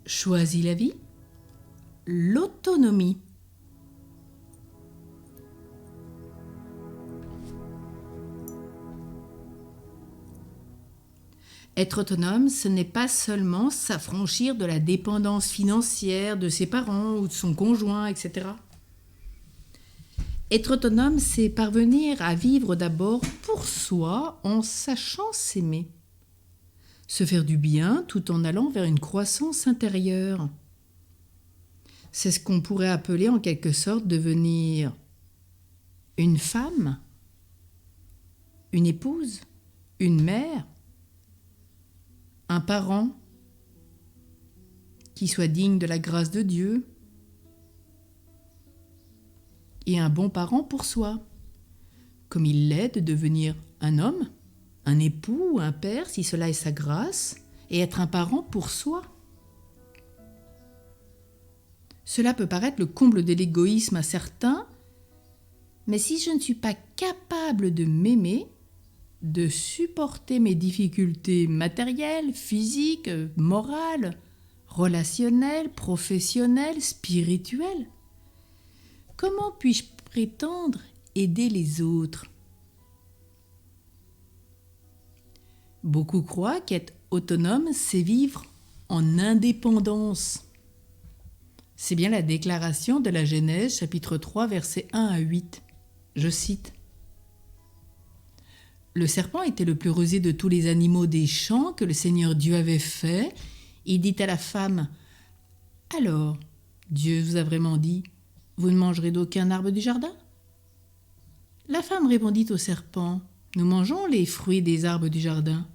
choisis la vie, l'autonomie. Être autonome, ce n'est pas seulement s'affranchir de la dépendance financière de ses parents ou de son conjoint, etc. Être autonome, c'est parvenir à vivre d'abord pour soi en sachant s'aimer. Se faire du bien tout en allant vers une croissance intérieure. C'est ce qu'on pourrait appeler en quelque sorte devenir une femme, une épouse, une mère, un parent qui soit digne de la grâce de Dieu et un bon parent pour soi, comme il l'est de devenir un homme, un époux, un père, si cela est sa grâce, et être un parent pour soi. Cela peut paraître le comble de l'égoïsme à certains, mais si je ne suis pas capable de m'aimer, de supporter mes difficultés matérielles, physiques, morales, relationnelles, professionnelles, spirituelles, comment puis-je prétendre aider les autres ? Beaucoup croient qu'être autonome, c'est vivre en indépendance. C'est bien la déclaration de la Genèse, chapitre 3, versets 1 à 8. Je cite. Le serpent était le plus rusé de tous les animaux des champs que le Seigneur Dieu avait fait. Il dit à la femme, « Alors, Dieu vous a vraiment dit, vous ne mangerez d'aucun arbre du jardin ?» La femme répondit au serpent, « Nous mangeons les fruits des arbres du jardin.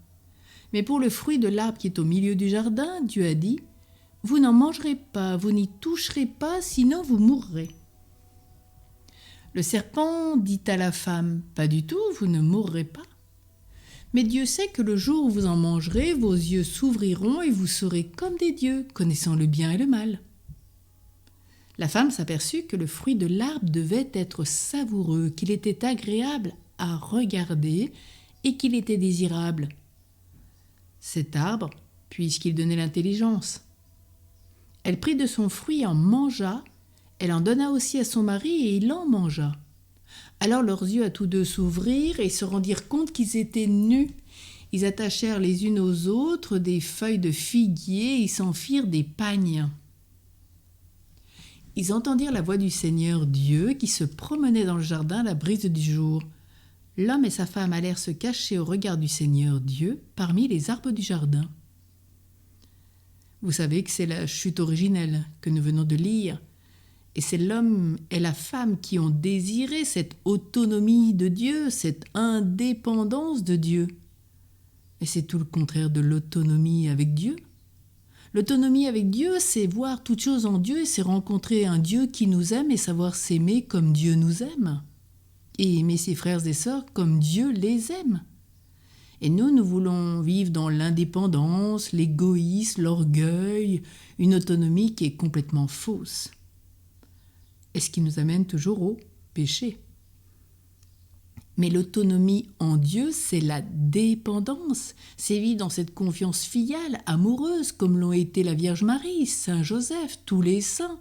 Mais pour le fruit de l'arbre qui est au milieu du jardin, Dieu a dit, « Vous n'en mangerez pas, vous n'y toucherez pas, sinon vous mourrez. » Le serpent dit à la femme, « Pas du tout, vous ne mourrez pas. Mais Dieu sait que le jour où vous en mangerez, vos yeux s'ouvriront et vous serez comme des dieux, connaissant le bien et le mal. » La femme s'aperçut que le fruit de l'arbre devait être savoureux, qu'il était agréable à regarder et qu'il était désirable. Cet arbre, puisqu'il donnait l'intelligence. Elle prit de son fruit et en mangea. Elle en donna aussi à son mari et il en mangea. Alors leurs yeux à tous deux s'ouvrirent et se rendirent compte qu'ils étaient nus. Ils attachèrent les unes aux autres des feuilles de figuier et s'en firent des pagnes. Ils entendirent la voix du Seigneur Dieu qui se promenait dans le jardin à la brise du jour. L'homme et sa femme allèrent se cacher au regard du Seigneur Dieu parmi les arbres du jardin. Vous savez que c'est la chute originelle que nous venons de lire. Et c'est l'homme et la femme qui ont désiré cette autonomie de Dieu, cette indépendance de Dieu. Et c'est tout le contraire de l'autonomie avec Dieu. L'autonomie avec Dieu, c'est voir toute chose en Dieu et c'est rencontrer un Dieu qui nous aime et savoir s'aimer comme Dieu nous aime. Et aimer ses frères et sœurs comme Dieu les aime. Et nous voulons vivre dans l'indépendance, l'égoïsme, l'orgueil, une autonomie qui est complètement fausse. Et ce qui nous amène toujours au péché. Mais l'autonomie en Dieu, c'est la dépendance. C'est vivre dans cette confiance filiale, amoureuse, comme l'ont été la Vierge Marie, Saint Joseph, tous les saints.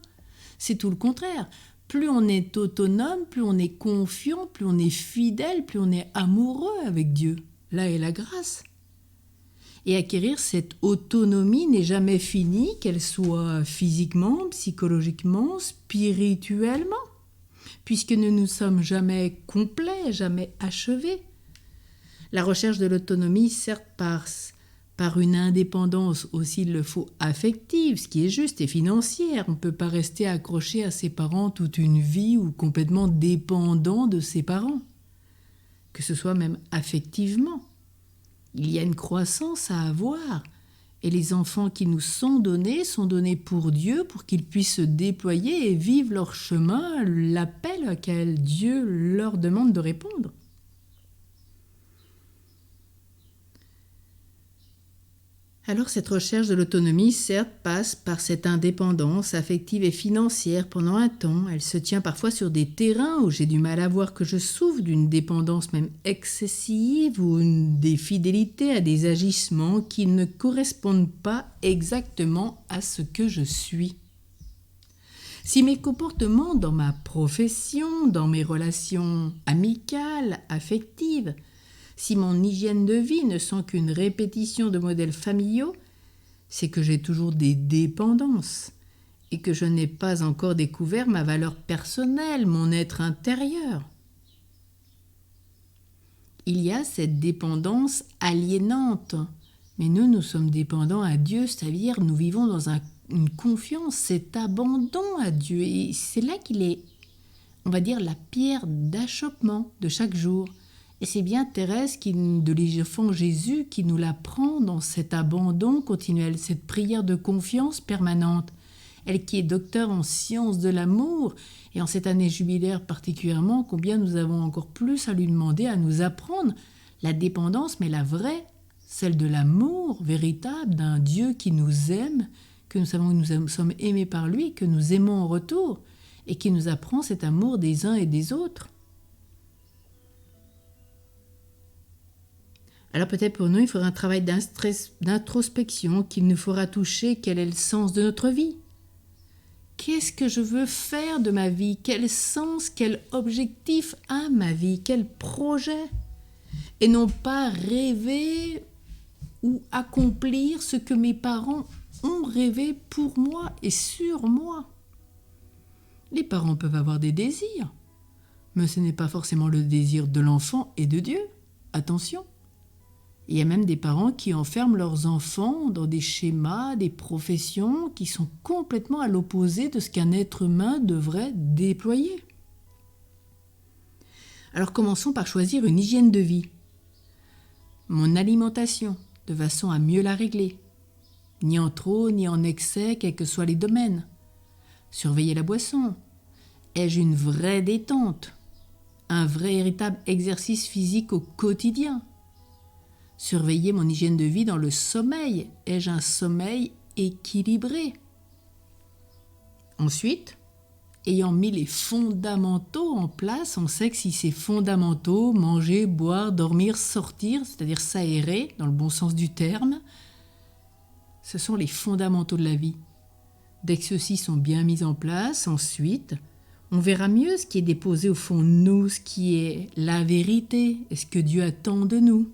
C'est tout le contraire. Plus on est autonome, plus on est confiant, plus on est fidèle, plus on est amoureux avec Dieu. Là est la grâce. Et acquérir cette autonomie n'est jamais fini, qu'elle soit physiquement, psychologiquement, spirituellement, puisque nous ne sommes jamais complets, jamais achevés. La recherche de l'autonomie, certes, par une indépendance aussi, il le faut, affective, ce qui est juste, et financière. On ne peut pas rester accroché à ses parents toute une vie ou complètement dépendant de ses parents, que ce soit même affectivement. Il y a une croissance à avoir. Et les enfants qui nous sont donnés pour Dieu, pour qu'ils puissent se déployer et vivre leur chemin, l'appel auquel Dieu leur demande de répondre. Alors cette recherche de l'autonomie, certes, passe par cette indépendance affective et financière pendant un temps. Elle se tient parfois sur des terrains où j'ai du mal à voir que je souffre d'une dépendance même excessive ou des fidélités à des agissements qui ne correspondent pas exactement à ce que je suis. Si mes comportements dans ma profession, dans mes relations amicales, affectives, si mon hygiène de vie ne sont qu'une répétition de modèles familiaux, c'est que j'ai toujours des dépendances et que je n'ai pas encore découvert ma valeur personnelle, mon être intérieur. Il y a cette dépendance aliénante, mais nous sommes dépendants à Dieu, c'est-à-dire nous vivons dans une confiance, cet abandon à Dieu. Et c'est là qu'il est, on va dire, la pierre d'achoppement de chaque jour. Et c'est bien Thérèse de l'Enfant Jésus qui nous l'apprend dans cet abandon continuel, cette prière de confiance permanente. Elle qui est docteur en sciences de l'amour, et en cette année jubilaire particulièrement, combien nous avons encore plus à lui demander, à nous apprendre la dépendance, mais la vraie, celle de l'amour véritable d'un Dieu qui nous aime, que nous savons que nous sommes aimés par lui, que nous aimons en retour, et qui nous apprend cet amour des uns et des autres. Alors peut-être pour nous, il faudra un travail d'introspection qu'il nous fera toucher. Quel est le sens de notre vie ? Qu'est-ce que je veux faire de ma vie ? Quel sens, quel objectif a ma vie ? Quel projet ? Et non pas rêver ou accomplir ce que mes parents ont rêvé pour moi et sur moi. Les parents peuvent avoir des désirs, mais ce n'est pas forcément le désir de l'enfant et de Dieu. Attention. Il y a même des parents qui enferment leurs enfants dans des schémas, des professions qui sont complètement à l'opposé de ce qu'un être humain devrait déployer. Alors commençons par choisir une hygiène de vie. Mon alimentation, de façon à mieux la régler. Ni en trop, ni en excès, quels que soient les domaines. Surveiller la boisson. Ai-je une vraie détente ? Un vrai véritable exercice physique au quotidien ? Surveiller mon hygiène de vie dans le sommeil. Ai-je un sommeil équilibré ? Ensuite, ayant mis les fondamentaux en place, on sait que si ces fondamentaux, manger, boire, dormir, sortir, c'est-à-dire s'aérer dans le bon sens du terme, ce sont les fondamentaux de la vie. Dès que ceux-ci sont bien mis en place, ensuite, on verra mieux ce qui est déposé au fond de nous, ce qui est la vérité et ce que Dieu attend de nous.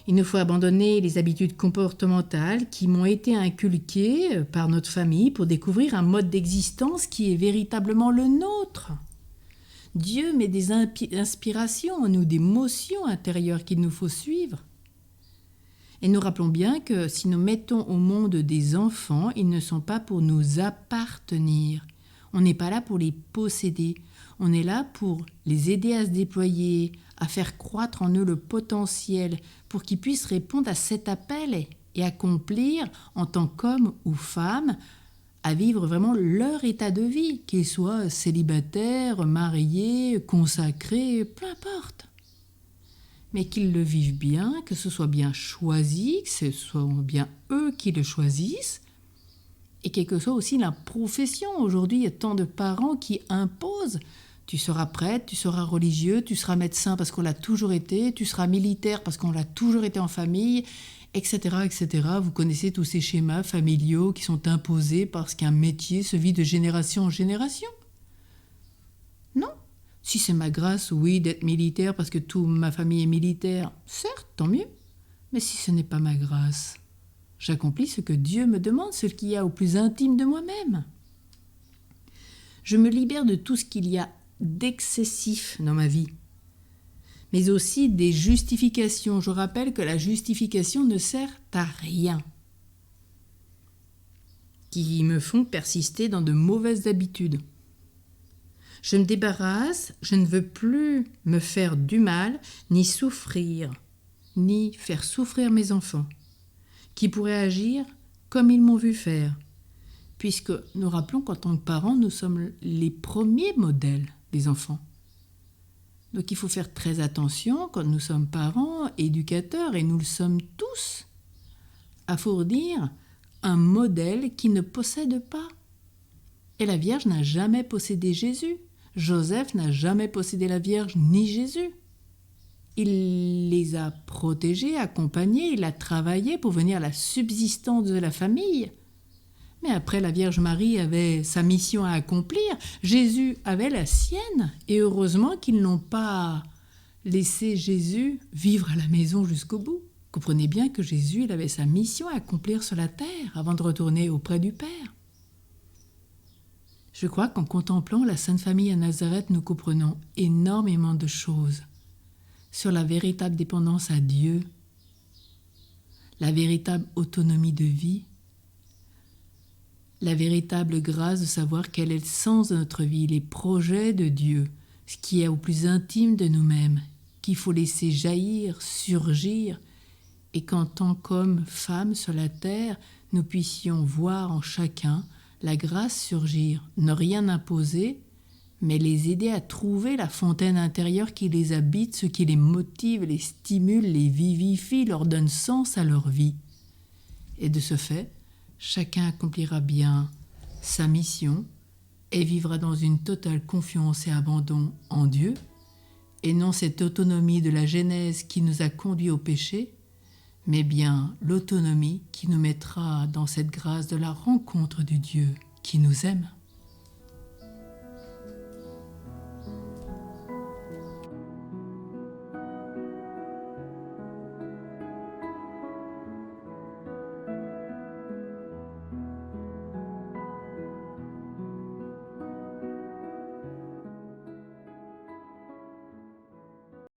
Il nous faut abandonner les habitudes comportementales qui m'ont été inculquées par notre famille pour découvrir un mode d'existence qui est véritablement le nôtre. Dieu met des inspirations en nous, des motions intérieures qu'il nous faut suivre. Et nous rappelons bien que si nous mettons au monde des enfants, ils ne sont pas pour nous appartenir. On n'est pas là pour les posséder. On est là pour les aider à se déployer, à faire croître en eux le potentiel pour qu'ils puissent répondre à cet appel et accomplir en tant qu'hommes ou femmes à vivre vraiment leur état de vie, qu'ils soient célibataires, mariés, consacrés, peu importe. Mais qu'ils le vivent bien, que ce soit bien choisi, que ce soit bien eux qui le choisissent, et quelle que soit aussi la profession. Aujourd'hui, il y a tant de parents qui imposent. Tu seras prêtre, tu seras religieux, tu seras médecin parce qu'on l'a toujours été, tu seras militaire parce qu'on l'a toujours été en famille, etc., etc. Vous connaissez tous ces schémas familiaux qui sont imposés parce qu'un métier se vit de génération en génération. Non. Si c'est ma grâce, oui, d'être militaire parce que toute ma famille est militaire, certes, tant mieux. Mais si ce n'est pas ma grâce, j'accomplis ce que Dieu me demande, ce qu'il y a au plus intime de moi-même. Je me libère de tout ce qu'il y a d'excessif dans ma vie, mais aussi des justifications. Je rappelle que la justification ne sert à rien, qui me font persister dans de mauvaises habitudes. Je me débarrasse, je ne veux plus me faire du mal, ni souffrir, ni faire souffrir mes enfants, qui pourraient agir comme ils m'ont vu faire, puisque nous rappelons qu'en tant que parents, nous sommes les premiers modèles des enfants. Donc il faut faire très attention quand nous sommes parents, éducateurs, et nous le sommes tous, à fournir un modèle qui ne possède pas. Et la Vierge n'a jamais possédé Jésus. Joseph n'a jamais possédé la Vierge ni Jésus. Il les a protégés, accompagnés, il a travaillé pour venir à la subsistance de la famille. Mais après, la Vierge Marie avait sa mission à accomplir, Jésus avait la sienne. Et heureusement qu'ils n'ont pas laissé Jésus vivre à la maison jusqu'au bout. Comprenez bien que Jésus, il avait sa mission à accomplir sur la terre avant de retourner auprès du Père. Je crois qu'en contemplant la Sainte Famille à Nazareth, nous comprenons énormément de choses sur la véritable dépendance à Dieu, la véritable autonomie de vie, la véritable grâce de savoir quel est le sens de notre vie, les projets de Dieu, ce qui est au plus intime de nous-mêmes, qu'il faut laisser jaillir, surgir, et qu'en tant qu'hommes, femmes sur la terre, nous puissions voir en chacun la grâce surgir, ne rien imposer, mais les aider à trouver la fontaine intérieure qui les habite, ce qui les motive, les stimule, les vivifie, leur donne sens à leur vie. Et de ce fait, chacun accomplira bien sa mission et vivra dans une totale confiance et abandon en Dieu, et non cette autonomie de la Genèse qui nous a conduits au péché, mais bien l'autonomie qui nous mettra dans cette grâce de la rencontre du Dieu qui nous aime.